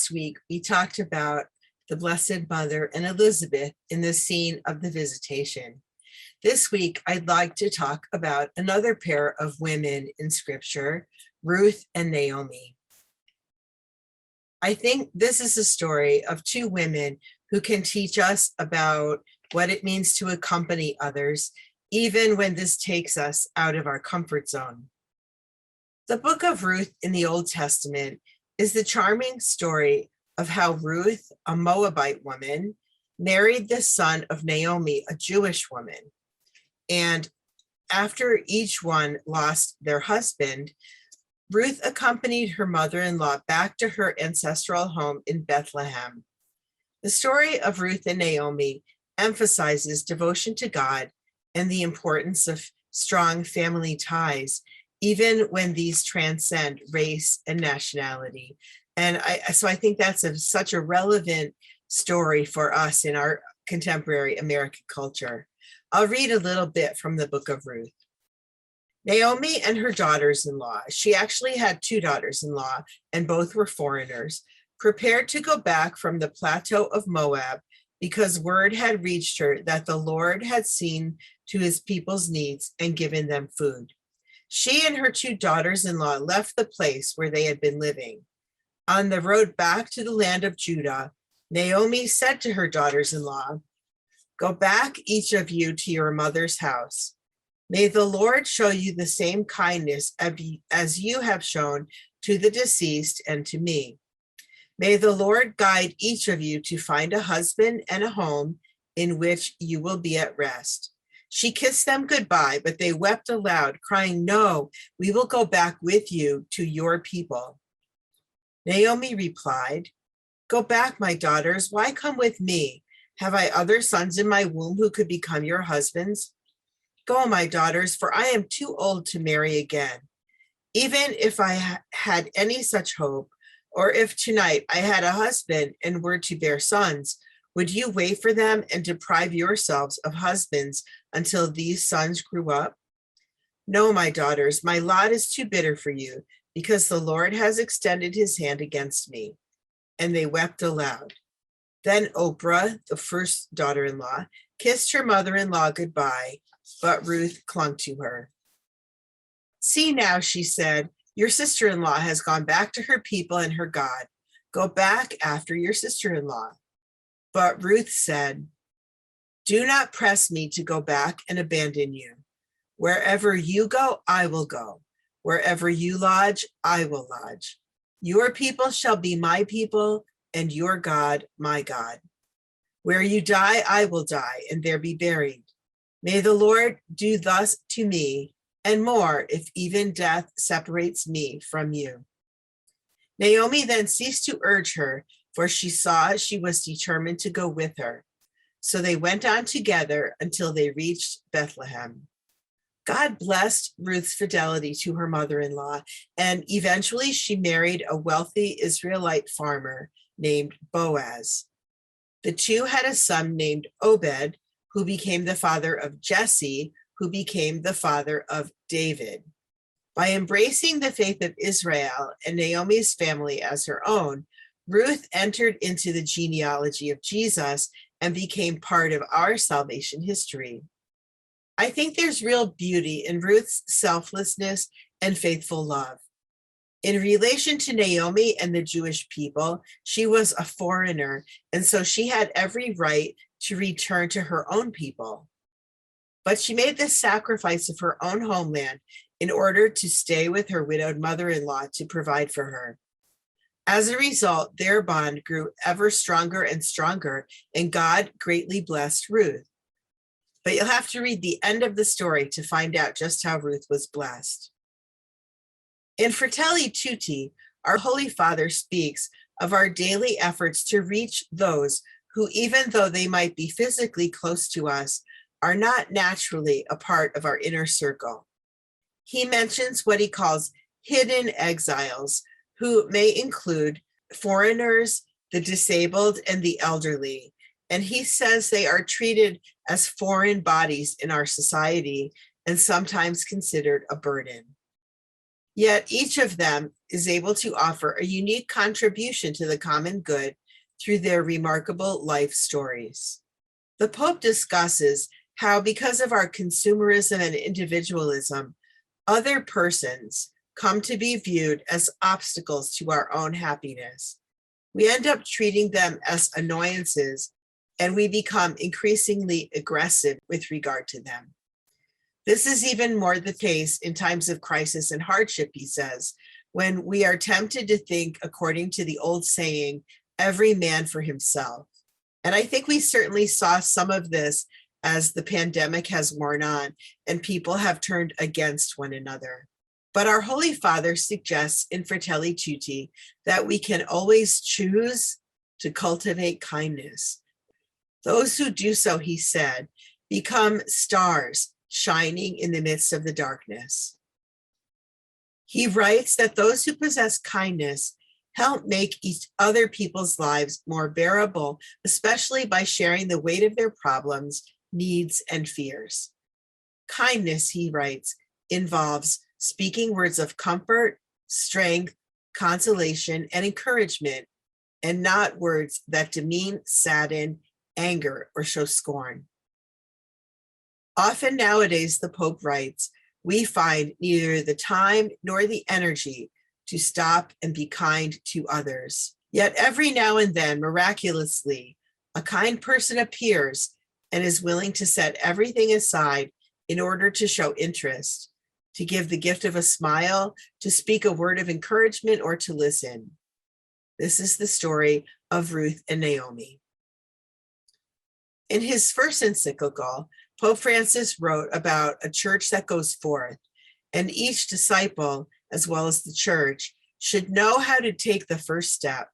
Last week, we talked about the Blessed Mother and Elizabeth in the scene of the visitation. This week, I'd like to talk about another pair of women in Scripture, Ruth and Naomi. I think this is a story of two women who can teach us about what it means to accompany others, even when this takes us out of our comfort zone. The book of Ruth in the Old Testament is the charming story of how Ruth, a Moabite woman, married the son of Naomi, a Jewish woman. And after each one lost their husband, Ruth accompanied her mother-in-law back to her ancestral home in Bethlehem. The story of Ruth and Naomi emphasizes devotion to God and the importance of strong family ties, even when these transcend race and nationality. And so I think that's such a relevant story for us in our contemporary American culture. I'll read a little bit from the book of Ruth. Naomi and her daughters-in-law, she actually had two daughters-in-law, and both were foreigners, prepared to go back from the plateau of Moab because word had reached her that the Lord had seen to his people's needs and given them food. She and her two daughters-in-law left the place where they had been living. On the road back to the land of Judah, Naomi said to her daughters-in-law, "Go back, each of you, to your mother's house. May the Lord show you the same kindness as you have shown to the deceased and to me. May the Lord guide each of you to find a husband and a home in which you will be at rest." She kissed them goodbye, but they wept aloud, crying, "No, we will go back with you to your people." Naomi replied, "Go back, my daughters. Why come with me? Have I other sons in my womb who could become your husbands? Go, my daughters, for I am too old to marry again. Even if I had any such hope, or if tonight I had a husband and were to bear sons, would you wait for them and deprive yourselves of husbands until these sons grew up? No, my daughters, my lot is too bitter for you, because the Lord has extended his hand against me." And they wept aloud. Then Oprah, the first daughter-in-law, kissed her mother-in-law goodbye, but Ruth clung to her. "See now," she said, "your sister-in-law has gone back to her people and her God. Go back after your sister-in-law." But Ruth said, "Do not press me to go back and abandon you. Wherever you go, I will go. Wherever you lodge, I will lodge. Your people shall be my people, and your God, my God. Where you die, I will die, and there be buried. May the Lord do thus to me, and more, if even death separates me from you." Naomi then ceased to urge her, for she saw she was determined to go with her. So they went on together until they reached Bethlehem. God blessed Ruth's fidelity to her mother-in-law, and eventually she married a wealthy Israelite farmer named Boaz. The two had a son named Obed, who became the father of Jesse, who became the father of David. By embracing the faith of Israel and Naomi's family as her own, Ruth entered into the genealogy of Jesus and became part of our salvation history. I think there's real beauty in Ruth's selflessness and faithful love. In relation to Naomi and the Jewish people, she was a foreigner, and so she had every right to return to her own people. But she made the sacrifice of her own homeland in order to stay with her widowed mother-in-law to provide for her. As a result, their bond grew ever stronger and stronger, and God greatly blessed Ruth. But you'll have to read the end of the story to find out just how Ruth was blessed. In Fratelli Tutti, our Holy Father speaks of our daily efforts to reach those who, even though they might be physically close to us, are not naturally a part of our inner circle. He mentions what he calls hidden exiles, who may include foreigners, the disabled, and the elderly. And he says they are treated as foreign bodies in our society and sometimes considered a burden. Yet each of them is able to offer a unique contribution to the common good through their remarkable life stories. The Pope discusses how, because of our consumerism and individualism, other persons come to be viewed as obstacles to our own happiness. We end up treating them as annoyances, and we become increasingly aggressive with regard to them. This is even more the case in times of crisis and hardship, he says, when we are tempted to think, according to the old saying, every man for himself. And I think we certainly saw some of this as the pandemic has worn on and people have turned against one another. But our Holy Father suggests in Fratelli Tutti that we can always choose to cultivate kindness. Those who do so, he said, become stars shining in the midst of the darkness. He writes that those who possess kindness help make each other people's lives more bearable, especially by sharing the weight of their problems, needs, and fears. Kindness, he writes, involves speaking words of comfort, strength, consolation, and encouragement, and not words that demean, sadden, anger, or show scorn. Often nowadays, the Pope writes, we find neither the time nor the energy to stop and be kind to others. Yet every now and then, miraculously, a kind person appears and is willing to set everything aside in order to show interest, to give the gift of a smile, to speak a word of encouragement, or to listen. This is the story of Ruth and Naomi. In his first encyclical, Pope Francis wrote about a church that goes forth, and each disciple, as well as the church, should know how to take the first step,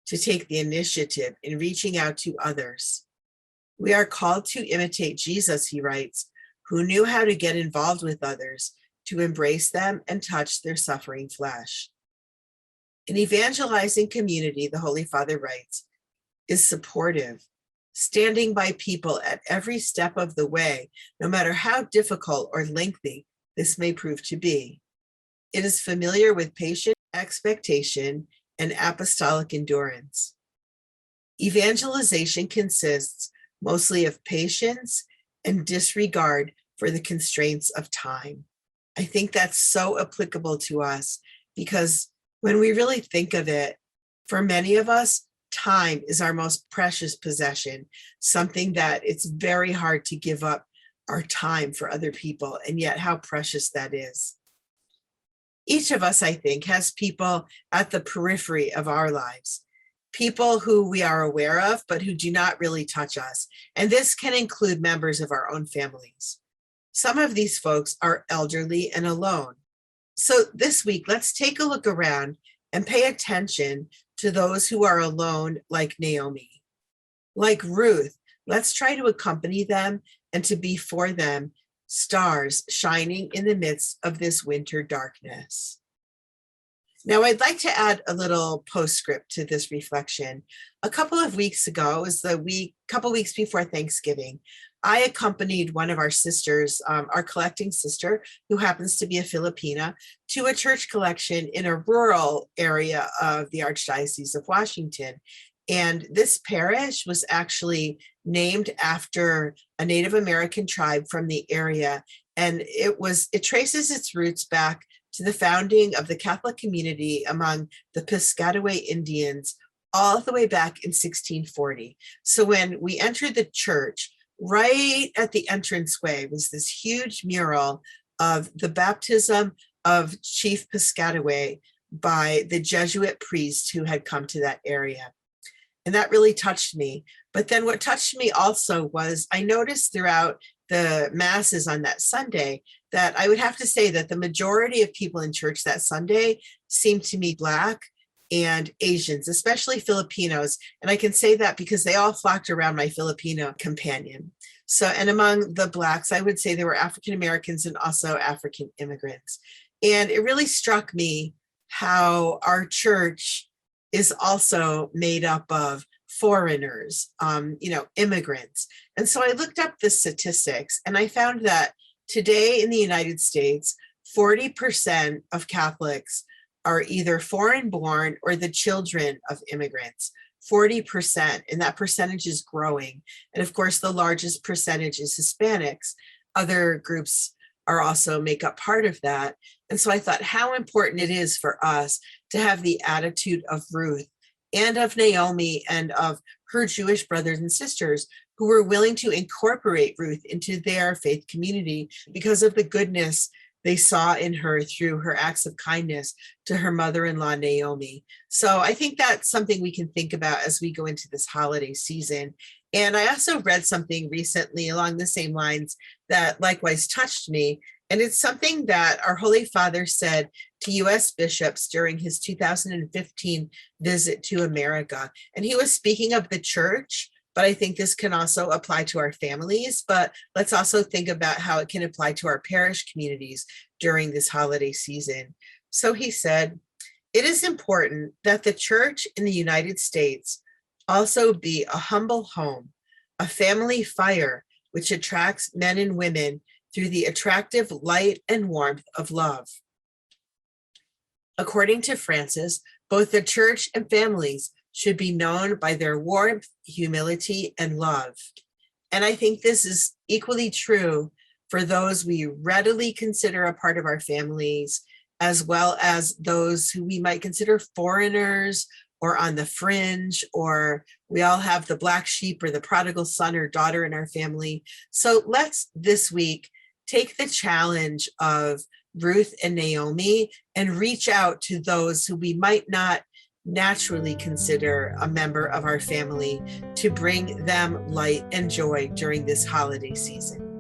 to take the initiative in reaching out to others. We are called to imitate Jesus, he writes, who knew how to get involved with others, to embrace them and touch their suffering flesh. An evangelizing community, the Holy Father writes, is supportive, standing by people at every step of the way, no matter how difficult or lengthy this may prove to be. It is familiar with patient expectation and apostolic endurance. Evangelization consists mostly of patience and disregard for the constraints of time. I think that's so applicable to us because when we really think of it, for many of us, time is our most precious possession, something that it's very hard to give up our time for other people, and yet how precious that is. Each of us, I think, has people at the periphery of our lives, people who we are aware of, but who do not really touch us. And this can include members of our own families. Some of these folks are elderly and alone. So this week, let's take a look around and pay attention to those who are alone, like Naomi. Like Ruth, let's try to accompany them and to be for them stars shining in the midst of this winter darkness. Now, I'd like to add a little postscript to this reflection. A couple of weeks ago, it was couple weeks before Thanksgiving, I accompanied one of our sisters, our collecting sister, who happens to be a Filipina, to a church collection in a rural area of the Archdiocese of Washington. And this parish was actually named after a Native American tribe from the area. And it traces its roots back to the founding of the Catholic community among the Piscataway Indians all the way back in 1640. So when we entered the church, right at the entranceway was this huge mural of the baptism of Chief Piscataway by the Jesuit priest who had come to that area. And that really touched me. But then what touched me also was I noticed throughout the masses on that Sunday that I would have to say that the majority of people in church that Sunday seemed to me Black and Asians, especially Filipinos. And I can say that because they all flocked around my Filipino companion. So, and among the Blacks, I would say there were African Americans and also African immigrants. And it really struck me how our church is also made up of foreigners, immigrants. And so I looked up the statistics and I found that today in the United States, 40% of Catholics are either foreign born or the children of immigrants. 40%, and that percentage is growing. And of course, the largest percentage is Hispanics. Other groups are also make up part of that. And so I thought how important it is for us to have the attitude of Ruth and of Naomi and of her Jewish brothers and sisters who were willing to incorporate Ruth into their faith community because of the goodness they saw in her through her acts of kindness to her mother-in-law, Naomi. So I think that's something we can think about as we go into this holiday season. And I also read something recently along the same lines that likewise touched me. And it's something that our Holy Father said to US bishops during his 2015 visit to America. And he was speaking of the church, but I think this can also apply to our families. But let's also think about how it can apply to our parish communities during this holiday season. So he said, "It is important that the church in the United States also be a humble home, a family fire which attracts men and women through the attractive light and warmth of love." According to Francis, both the church and families should be known by their warmth, humility, and love. And I think this is equally true for those we readily consider a part of our families, as well as those who we might consider foreigners or on the fringe, or we all have the black sheep or the prodigal son or daughter in our family. So let's this week take the challenge of Ruth and Naomi and reach out to those who we might not naturally consider a member of our family to bring them light and joy during this holiday season.